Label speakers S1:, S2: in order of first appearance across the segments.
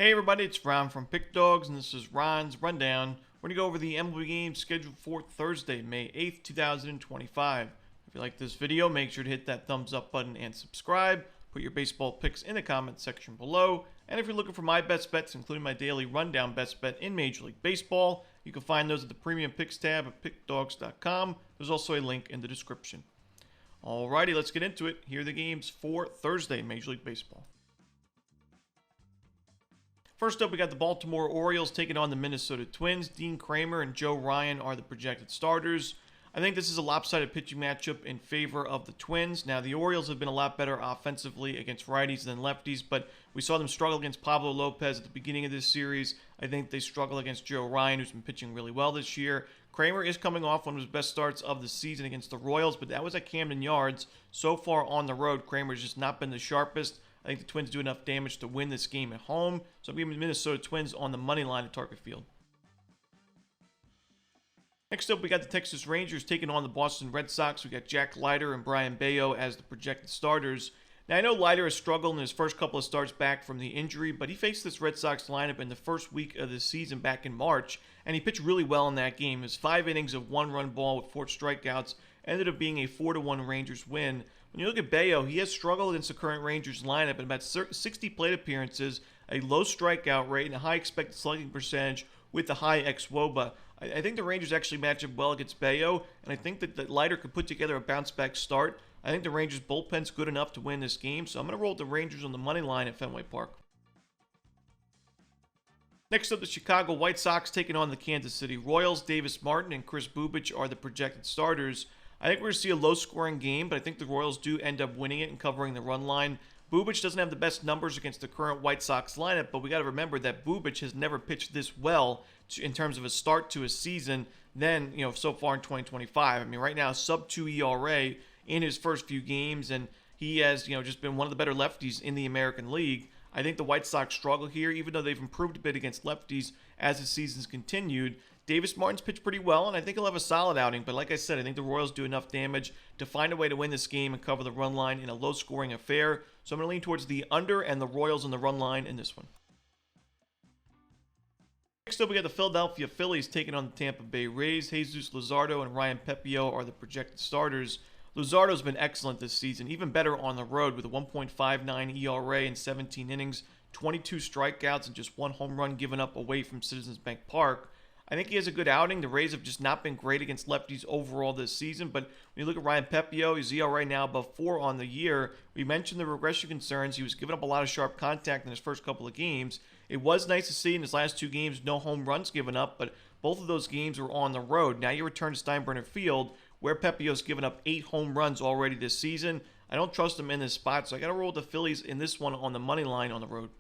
S1: Hey everybody, it's Ron from Pick Dawgz, and this is Ron's Rundown. We're going to go over the MLB games scheduled for Thursday, May 8th, 2025. If you like this video, make sure to hit that thumbs up button and subscribe. Put your baseball picks in the comment section below. And if you're looking for my best bets, including my daily rundown best bet in Major League Baseball, you can find those at the Premium Picks tab at pickdawgz.com. There's also a link in the description. Alrighty, let's get into it. Here are the games for Thursday, Major League Baseball. First up, we got the Baltimore Orioles taking on the Minnesota Twins. Dean Kramer and Joe Ryan are the projected starters. I think this is a lopsided pitching matchup in favor of the Twins. Now, the Orioles have been a lot better offensively against righties than lefties, but we saw them struggle against Pablo Lopez at the beginning of this series. I think they struggle against Joe Ryan, who's been pitching really well this year. Kramer is coming off one of his best starts of the season against the Royals, but that was at Camden Yards. So far on the road, Kramer's just not been the sharpest. I think the Twins do enough damage to win this game at home. So I'm giving the Minnesota Twins on the money line at Target Field. Next up, we got the Texas Rangers taking on the Boston Red Sox. We got Jack Leiter and Brian Bayo as the projected starters. Now, I know Leiter has struggled in his first couple of starts back from the injury, but he faced this Red Sox lineup in the first week of the season back in March, and he pitched really well in that game. His 5 innings of 1-run ball with 4 strikeouts ended up being a 4-1 Rangers win. When you look at Bayo, he has struggled against the current Rangers lineup in about 60 plate appearances, a low strikeout rate, and a high expected slugging percentage with a high xWOBA. I think the Rangers actually match up well against Bayo, and I think that Leiter could put together a bounce-back start. I think the Rangers' bullpen's good enough to win this game, so I'm going to roll with the Rangers on the money line at Fenway Park. Next up, the Chicago White Sox taking on the Kansas City Royals. Davis Martin and Kris Bubic are the projected starters. I think we're going to see a low-scoring game, but I think the Royals do end up winning it and covering the run line. Bubic doesn't have the best numbers against the current White Sox lineup, but we got to remember that Bubic has never pitched this well in terms of a start to a season than, so far in 2025. I mean, right now, sub-2 ERA in his first few games, and he has, just been one of the better lefties in the American League. I think the White Sox struggle here, even though they've improved a bit against lefties as the season's continued. Davis Martin's pitched pretty well, and I think he'll have a solid outing. But like I said, I think the Royals do enough damage to find a way to win this game and cover the run line in a low-scoring affair. So I'm going to lean towards the under and the Royals on the run line in this one. Next up, we got the Philadelphia Phillies taking on the Tampa Bay Rays. Jesus Luzardo and Ryan Pepiot are the projected starters. Luzardo's been excellent this season, even better on the road with a 1.59 ERA in 17 innings, 22 strikeouts, and just 1 home run given up away from Citizens Bank Park. I think he has a good outing. The Rays have just not been great against lefties overall this season, but when you look at Ryan Pepiot, his ERA now above 4 on the year. We mentioned the regression concerns. He was giving up a lot of sharp contact in his first couple of games. It was nice to see in his last 2 games no home runs given up, but both of those games were on the road. Now you return to Steinbrenner Field, where Pepiot's given up 8 home runs already this season. I don't trust him in this spot, so I got to roll with the Phillies in this one on the money line on the road.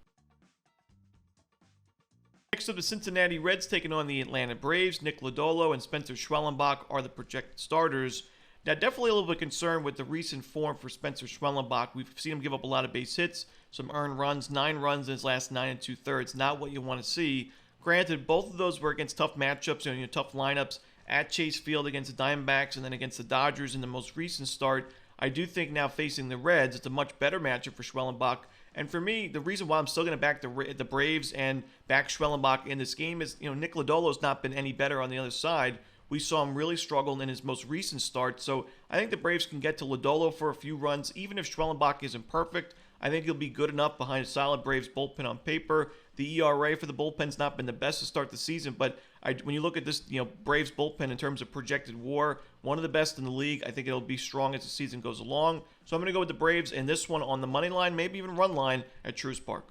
S1: Next up, the Cincinnati Reds taking on the Atlanta Braves. Nick Lodolo and Spencer Schwellenbach are the projected starters. Now, definitely a little bit concerned with the recent form for Spencer Schwellenbach. We've seen him give up a lot of base hits, some earned runs, 9 runs in his last 9 2/3. Not what you want to see. Granted, both of those were against tough matchups, tough lineups at Chase Field against the Diamondbacks and then against the Dodgers in the most recent start. I do think now facing the Reds, it's a much better matchup for Schwellenbach. And for me, the reason why I'm still going to back the Braves and back Schwellenbach in this game is, Nick Lodolo's not been any better on the other side. We saw him really struggle in his most recent start. So I think the Braves can get to Lodolo for a few runs. Even if Schwellenbach isn't perfect, I think he'll be good enough behind a solid Braves bullpen on paper. The ERA for the bullpen's not been the best to start the season, but when you look at this, Braves bullpen in terms of projected WAR, one of the best in the league. I think it'll be strong as the season goes along. So I'm going to go with the Braves in this one on the money line, maybe even run line at Truist Park.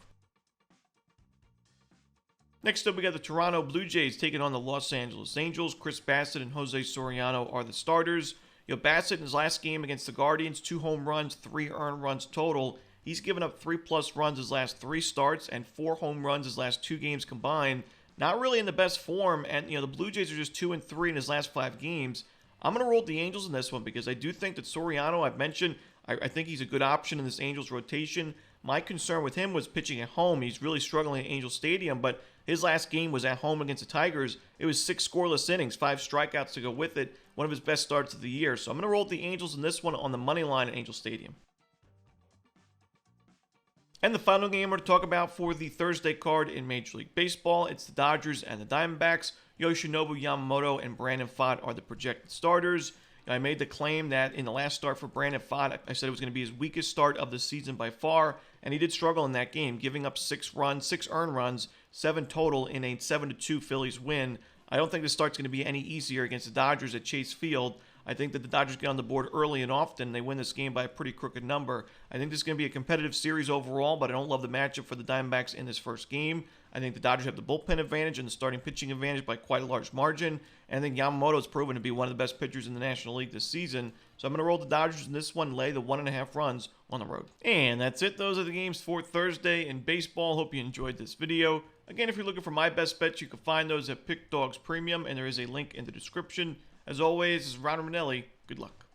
S1: Next up, we got the Toronto Blue Jays taking on the Los Angeles Angels. Chris Bassitt and Jose Soriano are the starters. Bassitt in his last game against the Guardians, 2 home runs, 3 earned runs total. He's given up 3+ runs his last 3 starts and 4 home runs his last 2 games combined. Not really in the best form, and the Blue Jays are just 2-3 in his last 5 games. I'm going to roll with the Angels in this one because I do think that Soriano, I've mentioned, I think he's a good option in this Angels rotation. My concern with him was pitching at home. He's really struggling at Angel Stadium, but his last game was at home against the Tigers. It was 6 scoreless innings, 5 strikeouts to go with it. One of his best starts of the year. So I'm going to roll with the Angels in this one on the money line at Angel Stadium. And the final game we're to talk about for the Thursday card in Major League Baseball, it's the Dodgers and the Diamondbacks. Yoshinobu Yamamoto and Brandon Pfaadt are the projected starters. I made the claim that in the last start for Brandon Pfaadt, I said it was going to be his weakest start of the season by far, and he did struggle in that game, giving up 6 earned runs, 7 total in a 7-2 Phillies win. I don't think this start's going to be any easier against the Dodgers at Chase Field. I think that the Dodgers get on the board early and often. They win this game by a pretty crooked number. I think this is going to be a competitive series overall, but I don't love the matchup for the Diamondbacks in this first game. I think the Dodgers have the bullpen advantage and the starting pitching advantage by quite a large margin. And I think Yamamoto's proven to be one of the best pitchers in the National League this season. So I'm going to roll the Dodgers in this one, lay the 1.5 runs on the road. And that's it. Those are the games for Thursday in baseball. Hope you enjoyed this video. Again, if you're looking for my best bets, you can find those at Pick Dawgz Premium, and there is a link in the description. As always, this is Romanelli. Good luck.